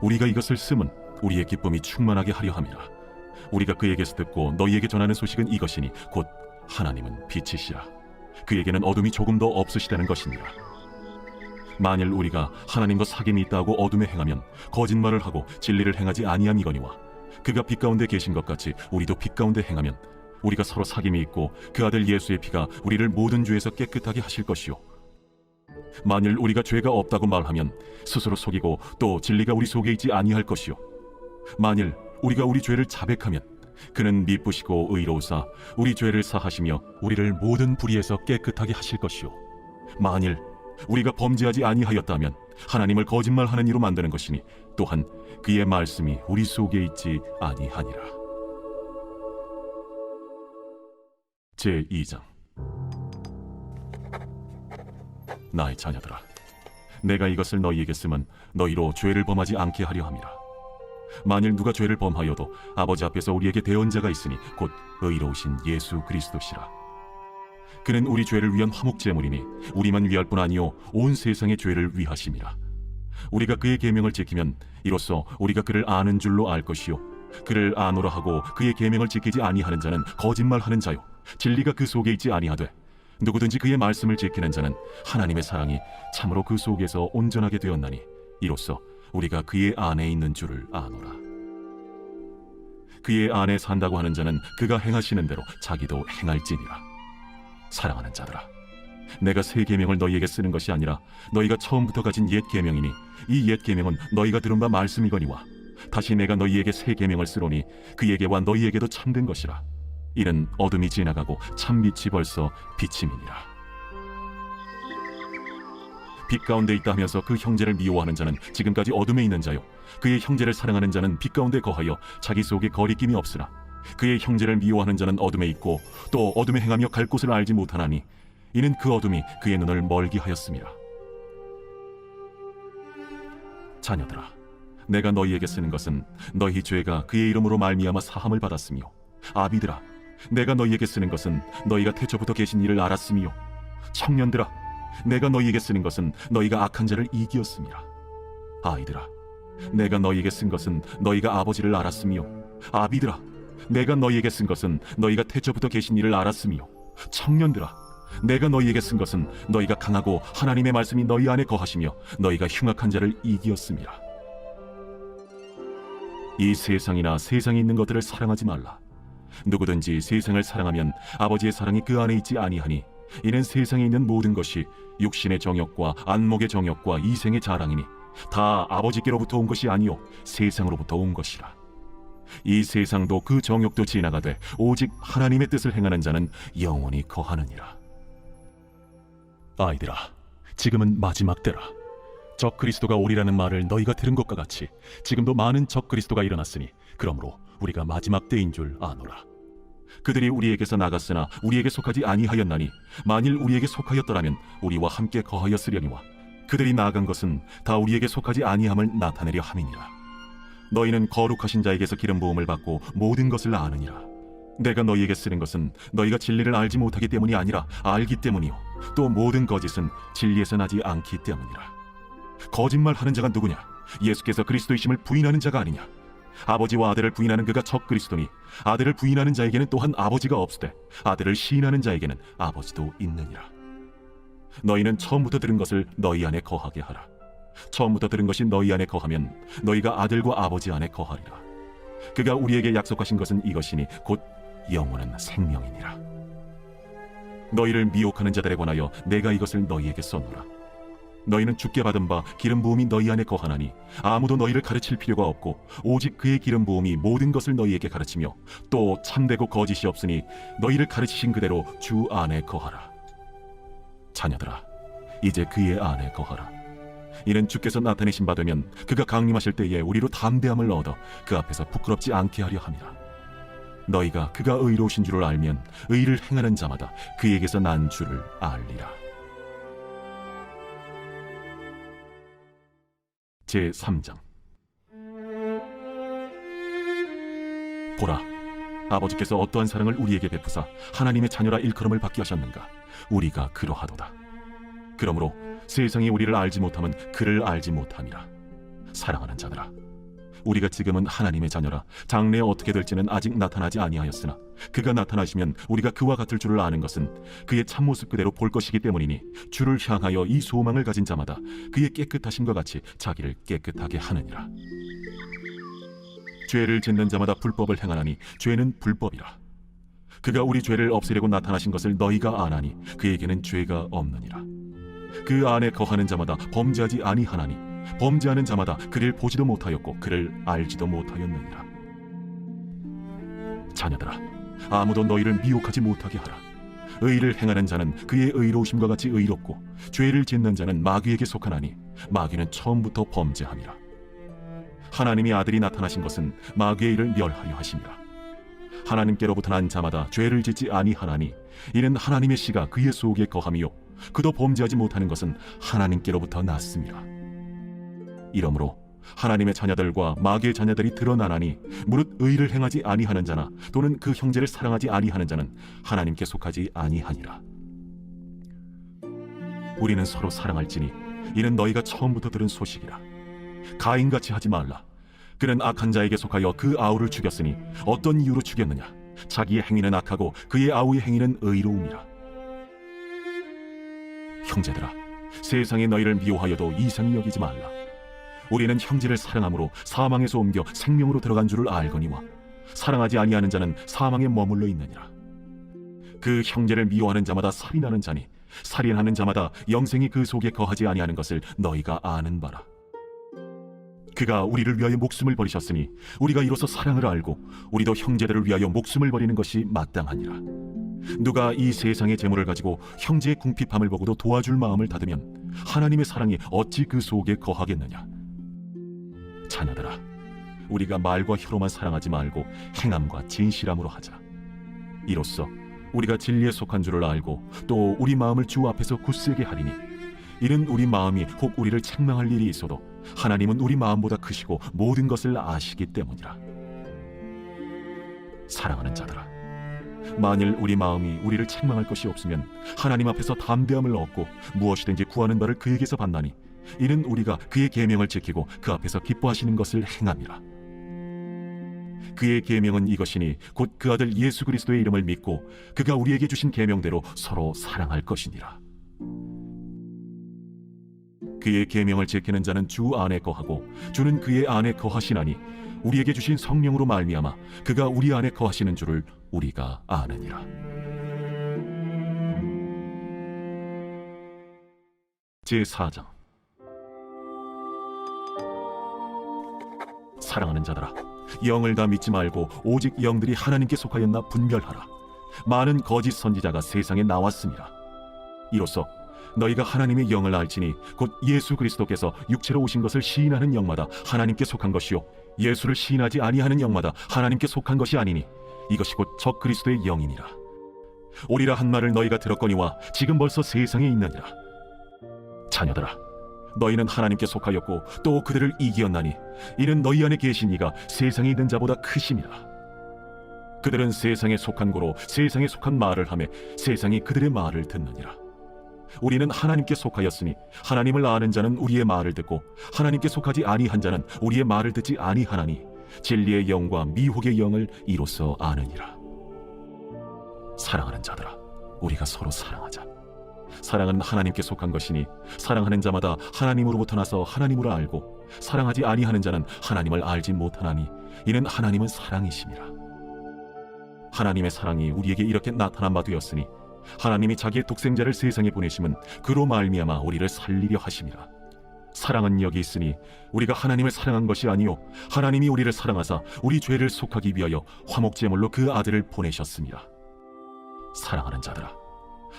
우리가 이것을 쓰면 우리의 기쁨이 충만하게 하려 함이라. 우리가 그에게서 듣고 너희에게 전하는 소식은 이것이니 곧 하나님은 빛이시라. 그에게는 어둠이 조금도 없으시다는 것이니라. 만일 우리가 하나님과 사귐이 있다고 어둠에 행하면 거짓말을 하고 진리를 행하지 아니함이거니와 그가 빛 가운데 계신 것 같이 우리도 빛 가운데 행하면 우리가 서로 사귐이 있고 그 아들 예수의 피가 우리를 모든 죄에서 깨끗하게 하실 것이요 만일 우리가 죄가 없다고 말하면 스스로 속이고 또 진리가 우리 속에 있지 아니할 것이요 만일 우리가 우리 죄를 자백하면 그는 미쁘시고 의로우사 우리 죄를 사하시며 우리를 모든 불의에서 깨끗하게 하실 것이요 만일 우리가 범죄하지 아니하였다면 하나님을 거짓말하는 이로 만드는 것이니 또한 그의 말씀이 우리 속에 있지 아니하니라. 제2장. 나의 자녀들아, 내가 이것을 너희에게 쓰면 너희로 죄를 범하지 않게 하려 함이라. 만일 누가 죄를 범하여도 아버지 앞에서 우리에게 대언자가 있으니 곧 의로우신 예수 그리스도시라. 그는 우리 죄를 위한 화목제물이니 우리만 위할 뿐 아니요 온 세상의 죄를 위하심이라. 우리가 그의 계명을 지키면 이로써 우리가 그를 아는 줄로 알 것이요 그를 아노라 하고 그의 계명을 지키지 아니하는 자는 거짓말하는 자요 진리가 그 속에 있지 아니하되 누구든지 그의 말씀을 지키는 자는 하나님의 사랑이 참으로 그 속에서 온전하게 되었나니 이로써 우리가 그의 안에 있는 줄을 아노라. 그의 안에 산다고 하는 자는 그가 행하시는 대로 자기도 행할지니라. 사랑하는 자들아, 내가 새 계명을 너희에게 쓰는 것이 아니라 너희가 처음부터 가진 옛 계명이니 이 옛 계명은 너희가 들은 바 말씀이거니와 다시 내가 너희에게 새 계명을 쓰노니 그에게와 너희에게도 참된 것이라. 이는 어둠이 지나가고 참빛이 벌써 비침이니라. 빛 가운데 있다 하면서 그 형제를 미워하는 자는 지금까지 어둠에 있는 자요 그의 형제를 사랑하는 자는 빛 가운데 거하여 자기 속에 거리낌이 없으나 그의 형제를 미워하는 자는 어둠에 있고 또 어둠에 행하며 갈 곳을 알지 못하나니 이는 그 어둠이 그의 눈을 멀게 하였음이라. 자녀들아, 내가 너희에게 쓰는 것은 너희 죄가 그의 이름으로 말미암아 사함을 받았으며 아비들아, 내가 너희에게 쓰는 것은 너희가 태초부터 계신 이를 알았음이요 청년들아, 내가 너희에게 쓰는 것은 너희가 악한 자를 이기었음이라. 아이들아, 내가 너희에게 쓴 것은 너희가 아버지를 알았음이요 아비들아, 내가 너희에게 쓴 것은 너희가 태초부터 계신 이를 알았음이요 청년들아, 내가 너희에게 쓴 것은 너희가 강하고 하나님의 말씀이 너희 안에 거하시며 너희가 흉악한 자를 이기었음이라. 이 세상이나 세상에 있는 것들을 사랑하지 말라. 누구든지 세상을 사랑하면 아버지의 사랑이 그 안에 있지 아니하니, 이는 세상에 있는 모든 것이 육신의 정욕과 안목의 정욕과 이생의 자랑이니 다 아버지께로부터 온 것이 아니요 세상으로부터 온 것이라. 이 세상도 그 정욕도 지나가되 오직 하나님의 뜻을 행하는 자는 영원히 거하느니라. 아이들아, 지금은 마지막 때라. 적 그리스도가 오리라는 말을 너희가 들은 것과 같이 지금도 많은 적 그리스도가 일어났으니 그러므로 우리가 마지막 때인 줄 아노라. 그들이 우리에게서 나갔으나 우리에게 속하지 아니하였나니 만일 우리에게 속하였더라면 우리와 함께 거하였으려니와 그들이 나아간 것은 다 우리에게 속하지 아니함을 나타내려 함이니라. 너희는 거룩하신 자에게서 기름 부음을 받고 모든 것을 아느니라. 내가 너희에게 쓰는 것은 너희가 진리를 알지 못하기 때문이 아니라 알기 때문이요 또 모든 거짓은 진리에서 나지 않기 때문이라. 거짓말하는 자가 누구냐? 예수께서 그리스도이심을 부인하는 자가 아니냐? 아버지와 아들을 부인하는 그가 적 그리스도니 아들을 부인하는 자에게는 또한 아버지가 없으되 아들을 시인하는 자에게는 아버지도 있느니라. 너희는 처음부터 들은 것을 너희 안에 거하게 하라. 처음부터 들은 것이 너희 안에 거하면 너희가 아들과 아버지 안에 거하리라. 그가 우리에게 약속하신 것은 이것이니 곧 영원한 생명이니라. 너희를 미혹하는 자들에 관하여 내가 이것을 너희에게 써노라. 너희는 주께 받은 바 기름 부음이 너희 안에 거하나니 아무도 너희를 가르칠 필요가 없고 오직 그의 기름 부음이 모든 것을 너희에게 가르치며 또 참되고 거짓이 없으니 너희를 가르치신 그대로 주 안에 거하라. 자녀들아, 이제 그의 안에 거하라. 이는 주께서 나타내신 바 되면 그가 강림하실 때에 우리로 담대함을 얻어 그 앞에서 부끄럽지 않게 하려 함이라. 너희가 그가 의로우신 줄을 알면 의를 행하는 자마다 그에게서 난 줄을 알리라. 제3장. 보라, 아버지께서 어떠한 사랑을 우리에게 베푸사 하나님의 자녀라 일컬음을 받게 하셨는가? 우리가 그러하도다. 그러므로 세상이 우리를 알지 못함은 그를 알지 못함이라. 사랑하는 자들아, 우리가 지금은 하나님의 자녀라. 장래에 어떻게 될지는 아직 나타나지 아니하였으나 그가 나타나시면 우리가 그와 같을 줄을 아는 것은 그의 참모습 그대로 볼 것이기 때문이니 주를 향하여 이 소망을 가진 자마다 그의 깨끗하심과 같이 자기를 깨끗하게 하느니라. 죄를 짓는 자마다 불법을 행하나니 죄는 불법이라. 그가 우리 죄를 없애려고 나타나신 것을 너희가 아나니 그에게는 죄가 없느니라. 그 안에 거하는 자마다 범죄하지 아니하나니 범죄하는 자마다 그를 보지도 못하였고 그를 알지도 못하였느니라. 자녀들아, 아무도 너희를 미혹하지 못하게 하라. 의를 행하는 자는 그의 의로우심과 같이 의롭고 죄를 짓는 자는 마귀에게 속하나니 마귀는 처음부터 범죄함이라. 하나님이 아들이 나타나신 것은 마귀의 일을 멸하려 하심이라. 하나님께로부터 난 자마다 죄를 짓지 아니하나니 이는 하나님의 씨가 그의 속에 거함이요 그도 범죄하지 못하는 것은 하나님께로부터 났음이라. 이러므로 하나님의 자녀들과 마귀의 자녀들이 드러나나니 무릇 의를 행하지 아니하는 자나 또는 그 형제를 사랑하지 아니하는 자는 하나님께 속하지 아니하니라. 우리는 서로 사랑할지니 이는 너희가 처음부터 들은 소식이라. 가인같이 하지 말라. 그는 악한 자에게 속하여 그 아우를 죽였으니 어떤 이유로 죽였느냐? 자기의 행위는 악하고 그의 아우의 행위는 의로움이라. 형제들아, 세상에 너희를 미워하여도 이상히 여기지 말라. 우리는 형제를 사랑함으로 사망에서 옮겨 생명으로 들어간 줄을 알거니와 사랑하지 아니하는 자는 사망에 머물러 있느니라. 그 형제를 미워하는 자마다 살인하는 자니 살인하는 자마다 영생이 그 속에 거하지 아니하는 것을 너희가 아는 바라. 그가 우리를 위하여 목숨을 버리셨으니 우리가 이로써 사랑을 알고 우리도 형제들을 위하여 목숨을 버리는 것이 마땅하니라. 누가 이 세상의 재물을 가지고 형제의 궁핍함을 보고도 도와줄 마음을 닫으면 하나님의 사랑이 어찌 그 속에 거하겠느냐? 자녀들아, 우리가 말과 혀로만 사랑하지 말고 행함과 진실함으로 하자. 이로써 우리가 진리에 속한 줄을 알고 또 우리 마음을 주 앞에서 굳세게 하리니 이는 우리 마음이 혹 우리를 책망할 일이 있어도 하나님은 우리 마음보다 크시고 모든 것을 아시기 때문이라. 사랑하는 자들아, 만일 우리 마음이 우리를 책망할 것이 없으면 하나님 앞에서 담대함을 얻고 무엇이든지 구하는 바를 그에게서 받나니 이는 우리가 그의 계명을 지키고 그 앞에서 기뻐하시는 것을 행함이라. 그의 계명은 이것이니 곧 그 아들 예수 그리스도의 이름을 믿고 그가 우리에게 주신 계명대로 서로 사랑할 것이니라. 그의 계명을 지키는 자는 주 안에 거하고 주는 그의 안에 거하시나니 우리에게 주신 성령으로 말미암아 그가 우리 안에 거하시는 줄을 우리가 아느니라. 제4장. 사랑하는 자들아, 영을 다 믿지 말고 오직 영들이 하나님께 속하였나 분별하라. 많은 거짓 선지자가 세상에 나왔습니다. 이로써 너희가 하나님의 영을 알지니 곧 예수 그리스도께서 육체로 오신 것을 시인하는 영마다 하나님께 속한 것이요 예수를 시인하지 아니하는 영마다 하나님께 속한 것이 아니니 이것이 곧 적 그리스도의 영이니라. 오리라 한 말을 너희가 들었거니와 지금 벌써 세상에 있느니라. 자녀들아, 너희는 하나님께 속하였고 또 그들을 이기었나니 이는 너희 안에 계신 이가 세상에 있는 자보다 크심이라. 그들은 세상에 속한 고로 세상에 속한 말을 하며 세상이 그들의 말을 듣느니라. 우리는 하나님께 속하였으니 하나님을 아는 자는 우리의 말을 듣고 하나님께 속하지 아니한 자는 우리의 말을 듣지 아니하나니 진리의 영과 미혹의 영을 이로써 아느니라. 사랑하는 자들아, 우리가 서로 사랑하자. 사랑은 하나님께 속한 것이니 사랑하는 자마다 하나님으로부터 나서 하나님으로 알고 사랑하지 아니하는 자는 하나님을 알지 못하나니 이는 하나님은 사랑이심이라. 하나님의 사랑이 우리에게 이렇게 나타난 바 되었으니 하나님이 자기의 독생자를 세상에 보내심은 그로 말미암아 우리를 살리려 하심이라. 사랑은 여기 있으니 우리가 하나님을 사랑한 것이 아니요 하나님이 우리를 사랑하사 우리 죄를 속하기 위하여 화목제물로 그 아들을 보내셨습니다. 사랑하는 자들아,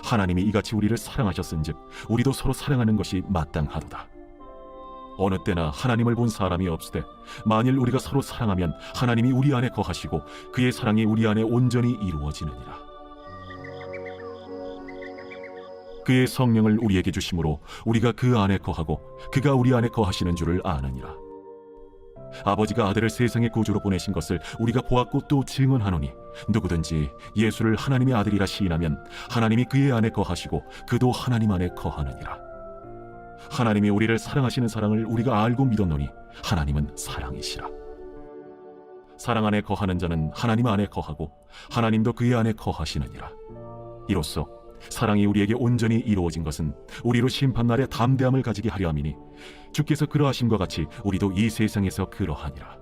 하나님이 이같이 우리를 사랑하셨은즉 우리도 서로 사랑하는 것이 마땅하도다. 어느 때나 하나님을 본 사람이 없으되 만일 우리가 서로 사랑하면 하나님이 우리 안에 거하시고 그의 사랑이 우리 안에 온전히 이루어지느니라. 그의 성령을 우리에게 주심으로 우리가 그 안에 거하고 그가 우리 안에 거하시는 줄을 아느니라. 아버지가 아들을 세상의 구주로 보내신 것을 우리가 보았고 또 증언하노니 누구든지 예수를 하나님의 아들이라 시인하면 하나님이 그의 안에 거하시고 그도 하나님 안에 거하느니라. 하나님이 우리를 사랑하시는 사랑을 우리가 알고 믿었노니 하나님은 사랑이시라. 사랑 안에 거하는 자는 하나님 안에 거하고 하나님도 그의 안에 거하시느니라. 이로써 사랑이 우리에게 온전히 이루어진 것은 우리로 심판날에 담대함을 가지게 하려 함이니 주께서 그러하심과 같이 우리도 이 세상에서 그러하니라.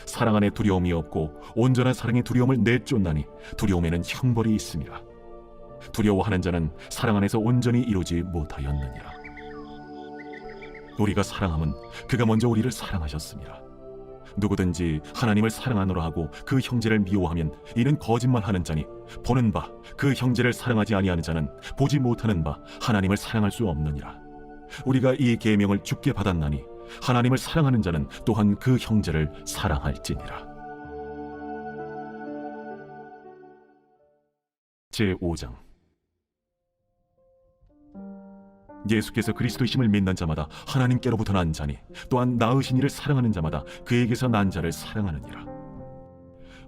사랑 안에 두려움이 없고 온전한 사랑의 두려움을 내쫓나니 두려움에는 형벌이 있습니다. 두려워하는 자는 사랑 안에서 온전히 이루지 못하였느니라. 우리가 사랑함은 그가 먼저 우리를 사랑하셨습니다. 누구든지 하나님을 사랑하노라 하고 그 형제를 미워하면 이는 거짓말하는 자니 보는 바 그 형제를 사랑하지 아니하는 자는 보지 못하는 바 하나님을 사랑할 수 없느니라. 우리가 이 계명을 주께 받았나니 하나님을 사랑하는 자는 또한 그 형제를 사랑할지니라. 제5장. 예수께서 그리스도이심을 믿는 자마다 하나님께로부터 난 자니 또한 낳으신 이를 사랑하는 자마다 그에게서 난 자를 사랑하느니라.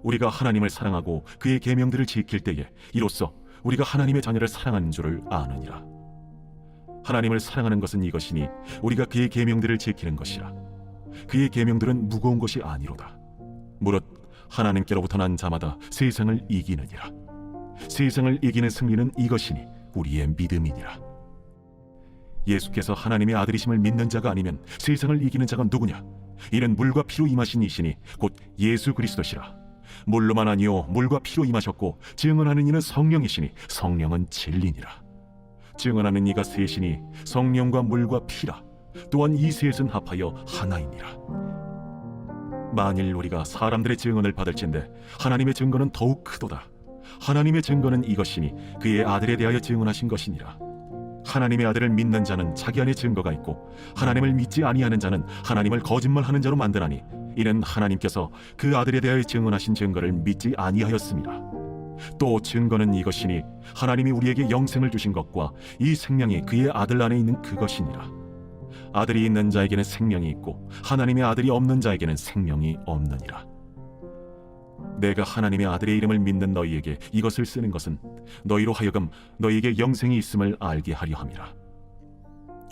우리가 하나님을 사랑하고 그의 계명들을 지킬 때에 이로써 우리가 하나님의 자녀를 사랑하는 줄을 아느니라. 하나님을 사랑하는 것은 이것이니 우리가 그의 계명들을 지키는 것이라. 그의 계명들은 무거운 것이 아니로다. 무릇 하나님께로부터 난 자마다 세상을 이기느니라. 세상을 이기는 승리는 이것이니 우리의 믿음이니라. 예수께서 하나님의 아들이심을 믿는 자가 아니면 세상을 이기는 자가 누구냐? 이는 물과 피로 임하신 이시니 곧 예수 그리스도시라. 물로만 아니요 물과 피로 임하셨고 증언하는 이는 성령이시니 성령은 진리니라. 증언하는 이가 셋이니 성령과 물과 피라. 또한 이 셋은 합하여 하나이니라. 만일 우리가 사람들의 증언을 받을진대 하나님의 증거는 더욱 크도다. 하나님의 증거는 이것이니 그의 아들에 대하여 증언하신 것이니라. 하나님의 아들을 믿는 자는 자기 안에 증거가 있고 하나님을 믿지 아니하는 자는 하나님을 거짓말하는 자로 만드나니 이는 하나님께서 그 아들에 대하여 증언하신 증거를 믿지 아니하였습니다. 또 증거는 이것이니 하나님이 우리에게 영생을 주신 것과 이 생명이 그의 아들 안에 있는 그것이니라. 아들이 있는 자에게는 생명이 있고 하나님의 아들이 없는 자에게는 생명이 없느니라. 내가 하나님의 아들의 이름을 믿는 너희에게 이것을 쓰는 것은 너희로 하여금 너희에게 영생이 있음을 알게 하려 함이라.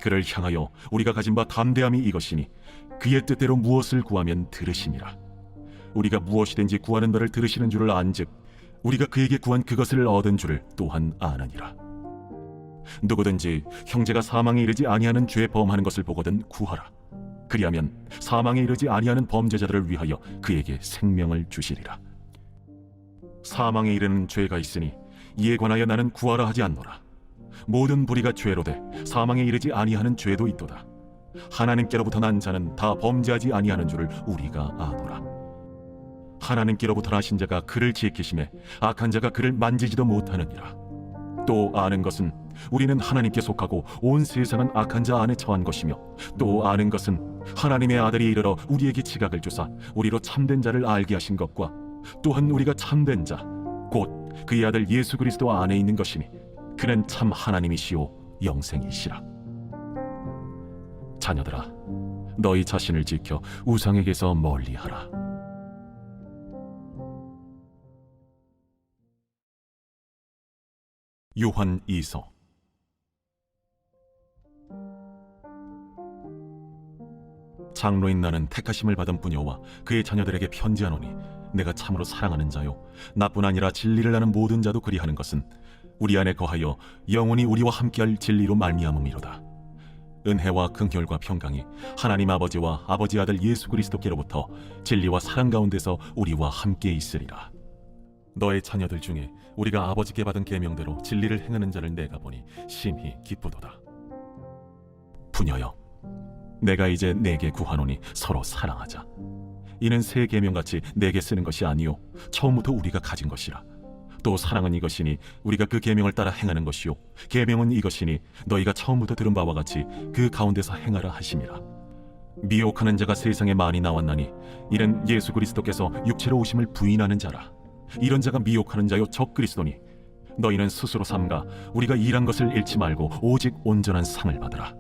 그를 향하여 우리가 가진 바 담대함이 이것이니 그의 뜻대로 무엇을 구하면 들으심이라. 우리가 무엇이든지 구하는 바를 들으시는 줄을 안즉 우리가 그에게 구한 그것을 얻은 줄을 또한 아느니라. 누구든지 형제가 사망에 이르지 아니하는 죄 범하는 것을 보거든 구하라. 그리하면 사망에 이르지 아니하는 범죄자들을 위하여 그에게 생명을 주시리라. 사망에 이르는 죄가 있으니 이에 관하여 나는 구하라 하지 않노라. 모든 불의가 죄로 돼 사망에 이르지 아니하는 죄도 있도다. 하나님께로부터 난 자는 다 범죄하지 아니하는 줄을 우리가 아노라. 하나님께로부터 나신 자가 그를 지키심에 악한 자가 그를 만지지도 못하느니라. 또 아는 것은 우리는 하나님께 속하고 온 세상은 악한 자 안에 처한 것이며, 또 아는 것은 하나님의 아들이 이르러 우리에게 지각을 주사 우리로 참된 자를 알게 하신 것과 또한 우리가 참된 자 곧 그의 아들 예수 그리스도 안에 있는 것이니 그는 참 하나님이시오 영생이시라. 자녀들아, 너희 자신을 지켜 우상에게서 멀리하라. 요한 2서. 장로인 나는 택하심을 받은 부녀와 그의 자녀들에게 편지하노니, 내가 참으로 사랑하는 자요 나뿐 아니라 진리를 아는 모든 자도 그리하는 것은 우리 안에 거하여 영원히 우리와 함께할 진리로 말미암음이로다. 은혜와 긍휼과 평강이 하나님 아버지와 아버지 아들 예수 그리스도께로부터 진리와 사랑 가운데서 우리와 함께 있으리라. 너의 자녀들 중에 우리가 아버지께 받은 계명대로 진리를 행하는 자를 내가 보니 심히 기쁘도다. 부녀여, 내가 이제 내게 구하노니 서로 사랑하자. 이는 새 계명같이 내게 쓰는 것이 아니요 처음부터 우리가 가진 것이라. 또 사랑은 이것이니 우리가 그 계명을 따라 행하는 것이요 계명은 이것이니 너희가 처음부터 들은 바와 같이 그 가운데서 행하라 하심이라. 미혹하는 자가 세상에 많이 나왔나니 이는 예수 그리스도께서 육체로 오심을 부인하는 자라. 이런 자가 미혹하는 자요 적그리스도니, 너희는 스스로 삼가 우리가 일한 것을 잃지 말고 오직 온전한 상을 받으라.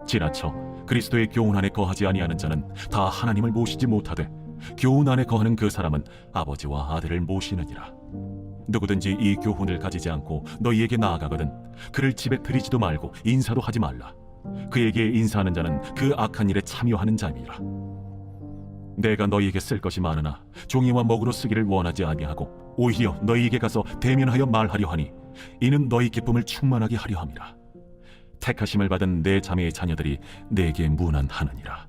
지나쳐 그리스도의 교훈 안에 거하지 아니하는 자는 다 하나님을 모시지 못하되 교훈 안에 거하는 그 사람은 아버지와 아들을 모시느니라. 누구든지 이 교훈을 가지지 않고 너희에게 나아가거든 그를 집에 들이지도 말고 인사도 하지 말라. 그에게 인사하는 자는 그 악한 일에 참여하는 자임이라. 내가 너희에게 쓸 것이 많으나 종이와 먹으로 쓰기를 원하지 아니하고 오히려 너희에게 가서 대면하여 말하려 하니 이는 너희 기쁨을 충만하게 하려 함이라. 택하심을 받은 내 자매의 자녀들이 내게 문안하느니라.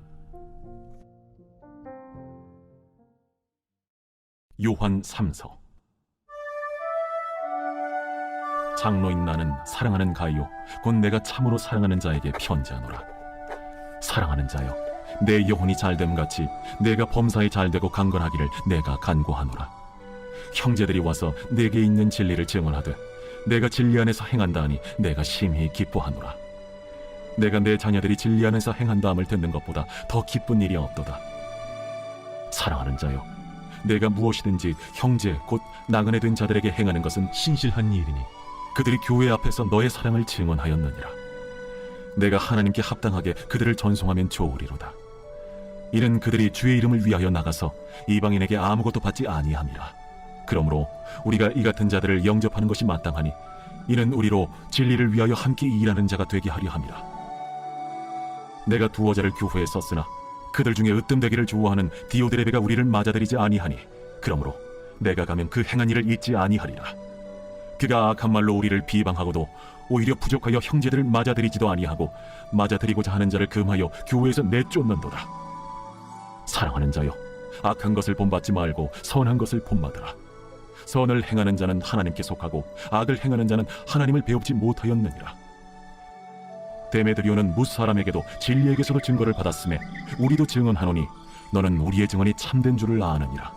요한 3서. 장로인 나는 사랑하는 가이요 곧 내가 참으로 사랑하는 자에게 편지하노라. 사랑하는 자여, 내 영혼이 잘됨 같이 내가 범사에 잘되고 강건하기를 내가 간구하노라. 형제들이 와서 내게 있는 진리를 증언하되 내가 진리 안에서 행한다 하니 내가 심히 기뻐하노라. 내가 내 자녀들이 진리 안에서 행한다함을 듣는 것보다 더 기쁜 일이 없도다. 사랑하는 자여, 내가 무엇이든지 형제 곧 나그네 된 자들에게 행하는 것은 신실한 일이니 그들이 교회 앞에서 너의 사랑을 증언하였느니라. 내가 하나님께 합당하게 그들을 전송하면 좋으리로다. 이는 그들이 주의 이름을 위하여 나가서 이방인에게 아무것도 받지 아니함이라. 그러므로 우리가 이 같은 자들을 영접하는 것이 마땅하니 이는 우리로 진리를 위하여 함께 일하는 자가 되게 하려 함이라. 내가 두어 자를 교회에 썼으나 그들 중에 으뜸되기를 좋아하는 디오드레베가 우리를 맞아들이지 아니하니 그러므로 내가 가면 그 행한 일을 잊지 아니하리라. 그가 악한 말로 우리를 비방하고도 오히려 부족하여 형제들을 맞아들이지도 아니하고 맞아들이고자 하는 자를 금하여 교회에서 내쫓는도다. 사랑하는 자여, 악한 것을 본받지 말고 선한 것을 본받으라. 선을 행하는 자는 하나님께 속하고 악을 행하는 자는 하나님을 배웁지 못하였느니라. 데메드리오는 무사람에게도 진리에게서도 증거를 받았음에 우리도 증언하노니 너는 우리의 증언이 참된 줄을 아느니라.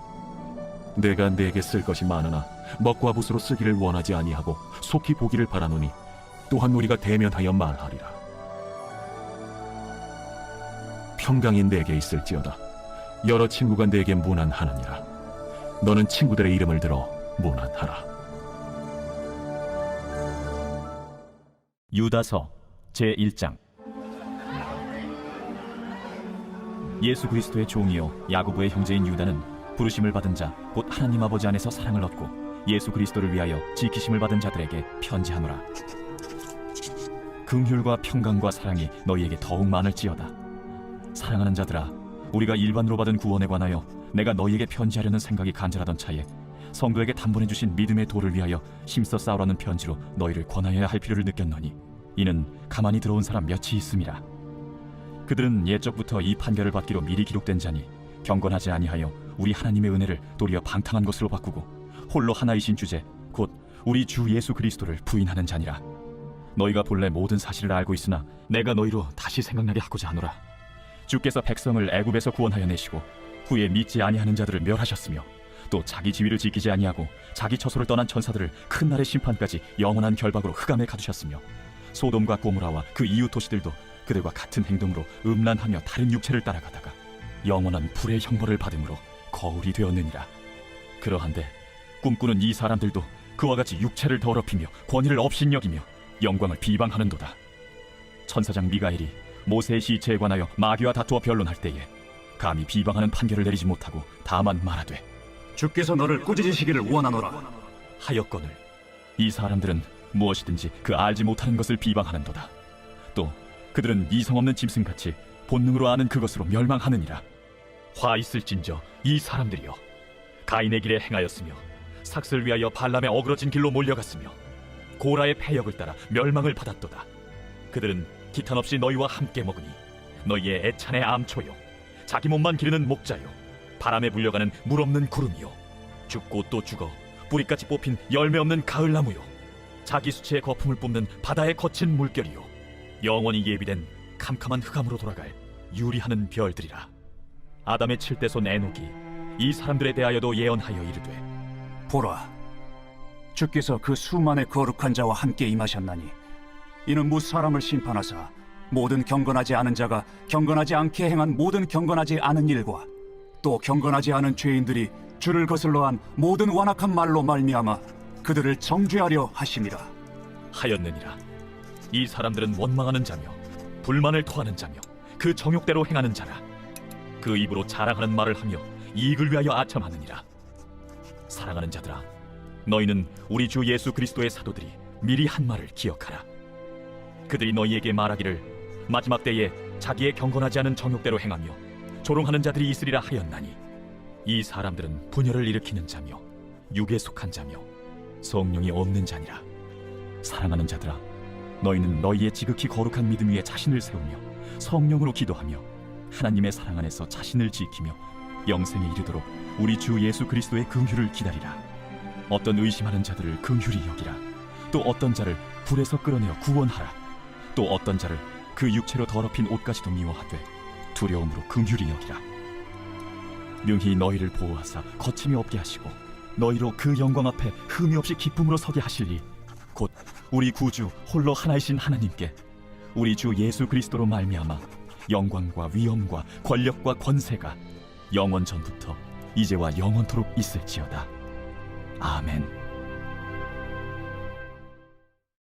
내가 네게 쓸 것이 많으나 먹과 붓으로 쓰기를 원하지 아니하고 속히 보기를 바라노니 또한 우리가 대면하여 말하리라. 평강이 내게 있을지어다. 여러 친구가 내게 문안하느니라. 너는 친구들의 이름을 들어 문안하라. 유다서 제1장. 예수 그리스도의 종이요 야고보의 형제인 유다는 부르심을 받은 자 곧 하나님 아버지 안에서 사랑을 얻고 예수 그리스도를 위하여 지키심을 받은 자들에게 편지하노라. 긍휼과 평강과 사랑이 너희에게 더욱 많을지어다. 사랑하는 자들아, 우리가 일반으로 받은 구원에 관하여 내가 너희에게 편지하려는 생각이 간절하던 차에 성도에게 단번에 주신 믿음의 도를 위하여 힘써 싸우라는 편지로 너희를 권하여야 할 필요를 느꼈노니 이는 가만히 들어온 사람 몇이 있음이라. 그들은 옛적부터 이 판결을 받기로 미리 기록된 자니 경건하지 아니하여 우리 하나님의 은혜를 도리어 방탕한 것으로 바꾸고 홀로 하나이신 주제 곧 우리 주 예수 그리스도를 부인하는 자니라. 너희가 본래 모든 사실을 알고 있으나 내가 너희로 다시 생각나게 하고자 하노라. 주께서 백성을 애굽에서 구원하여 내시고 후에 믿지 아니하는 자들을 멸하셨으며 또 자기 지위를 지키지 아니하고 자기 처소를 떠난 천사들을 큰 날의 심판까지 영원한 결박으로 흑암에 가두셨으며 소돔과 고모라와 그 이웃 도시들도 그들과 같은 행동으로 음란하며 다른 육체를 따라가다가 영원한 불의 형벌을 받음으로 거울이 되었느니라. 그러한데 꿈꾸는 이 사람들도 그와 같이 육체를 더럽히며 권위를 업신여기며 영광을 비방하는도다. 천사장 미가엘이 모세의 시체에 관하여 마귀와 다투어 변론할 때에 감히 비방하는 판결을 내리지 못하고 다만 말하되 주께서 너를 꾸짖으시기를 원하노라. 하였거늘 이 사람들은 무엇이든지 그 알지 못하는 것을 비방하는도다. 또 그들은 이성 없는 짐승같이 본능으로 아는 그것으로 멸망하느니라. 화 있을진저 이 사람들이여, 가인의 길에 행하였으며 삭슬 위하여 발람의 어그러진 길로 몰려갔으며 고라의 패역을 따라 멸망을 받았도다. 그들은 기탄 없이 너희와 함께 먹으니 너희의 애찬의 암초요 자기 몸만 기르는 목자요 바람에 불려가는 물 없는 구름이요 죽고 또 죽어 뿌리까지 뽑힌 열매 없는 가을나무요 자기 수치의 거품을 뿜는 바다의 거친 물결이요 영원히 예비된 캄캄한 흑암으로 돌아갈 유리하는 별들이라. 아담의 7대손 에녹이 이 사람들에 대하여도 예언하여 이르되 보라, 주께서 그 수만의 거룩한 자와 함께 임하셨나니 이는 무 사람을 심판하사 모든 경건하지 않은 자가 경건하지 않게 행한 모든 경건하지 않은 일과 또 경건하지 않은 죄인들이 주를 거슬러 한 모든 완악한 말로 말미암아 그들을 정죄하려 하심이라. 하였느니라. 이 사람들은 원망하는 자며 불만을 토하는 자며 그 정욕대로 행하는 자라. 그 입으로 자랑하는 말을 하며 이익을 위하여 아첨하느니라. 사랑하는 자들아, 너희는 우리 주 예수 그리스도의 사도들이 미리 한 말을 기억하라. 그들이 너희에게 말하기를 마지막 때에 자기의 경건하지 않은 정욕대로 행하며 조롱하는 자들이 있으리라 하였나니 이 사람들은 분열을 일으키는 자며 육에 속한 자며 성령이 없는 자니라. 사랑하는 자들아, 너희는 너희의 지극히 거룩한 믿음 위에 자신을 세우며 성령으로 기도하며 하나님의 사랑 안에서 자신을 지키며 영생에 이르도록 우리 주 예수 그리스도의 긍휼을 기다리라. 어떤 의심하는 자들을 긍휼히 여기라. 또 어떤 자를 불에서 끌어내어 구원하라. 또 어떤 자를 그 육체로 더럽힌 옷까지도 미워하되 두려움으로 긍휼히 여기라. 능히 너희를 보호하사 거침이 없게 하시고 너희로 그 영광 앞에 흠이 없이 기쁨으로 서게 하시리. 곧 우리 구주 홀로 하나이신 하나님께 우리 주 예수 그리스도로 말미암아 영광과 위엄과 권력과 권세가 영원 전부터 이제와 영원토록 있을지어다. 아멘.